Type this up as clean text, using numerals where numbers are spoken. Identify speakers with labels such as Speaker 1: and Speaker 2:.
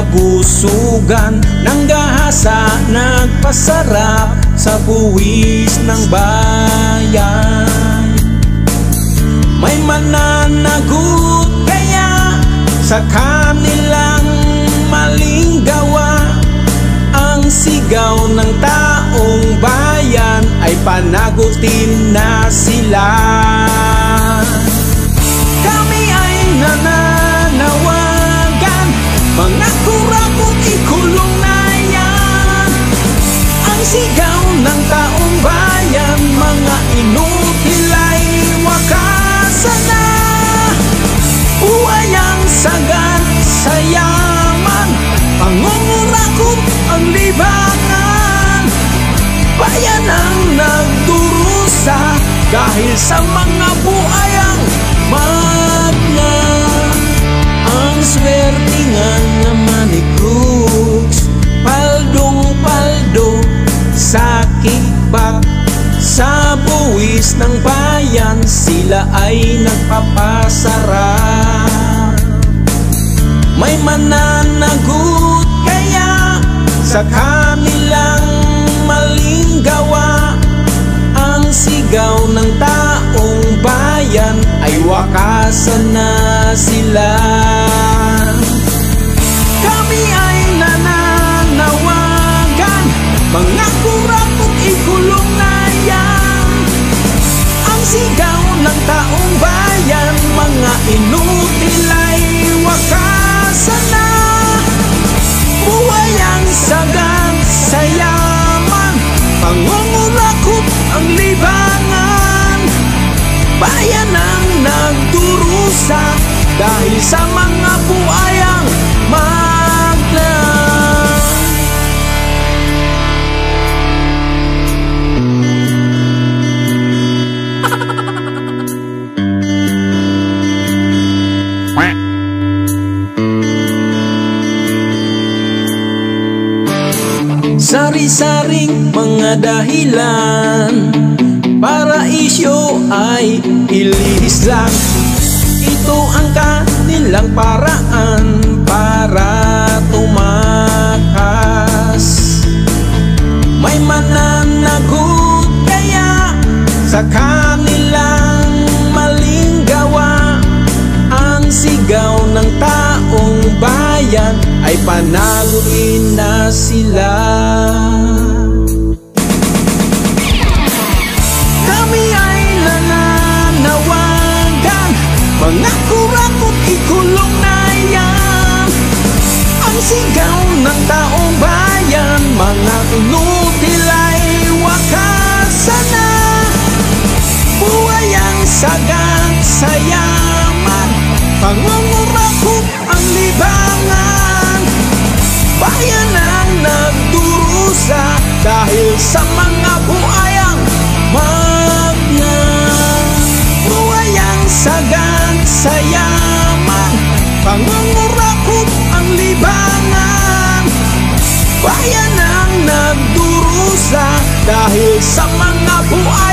Speaker 1: kabusugan ng gahasa, nagpasarap sa buwis ng bayan. May mananagot kaya sa kanilang maling gawa, ang sigaw ng taong bayan ay panagutin na sila. Kami ay nananawagan, mga kurakot ikulong na yan. Ang sigaw ng taong bayan, mga inutil ay wakasan na. Buhay ang sagad sa yaman, pangungurakot ang libangan. Bayan ang nagdurusa dahil sa mga buhayang magna. Ang swertingan naman ni Crooks, paldong-paldo sa kickback. Sa buwis ng bayan sila ay nagpapasarap. May mananagot kaya sa kanilang maling gawa, ang sigaw ng taong bayan ay wakasan na sila. Kami ay nananawagan, mga kurakot ikulong na yan. Ang sigaw ng taong bayan, mga inutil ay wakasan na. Buhay ang sagad sa yaman, pangungurakot ang libangan. Bayan ang nagdurusa dahil sa mga buhayang magna. Sari-saring mga dahilan para isyo ay ilihis lang. Ito ang kanilang paraan para tumakas. May mananagot kaya sa kanilang maling gawa, ang sigaw ng taong bayan ay panagutin na sila. Kami ay nananawagan, mga kurakot ikulong na yan. Ang sigaw ng taong bayan, mga inutil ay wakasan na. Buhay ang sagad sa yaman, pangungurakot ang libangan. Bayan ang nagdurusa dahil sa mga buhayang magna. Buhay ang sagad sa yaman, pangungurakot ang libangan. Bayan ang nagdurusa dahil sa mga buhay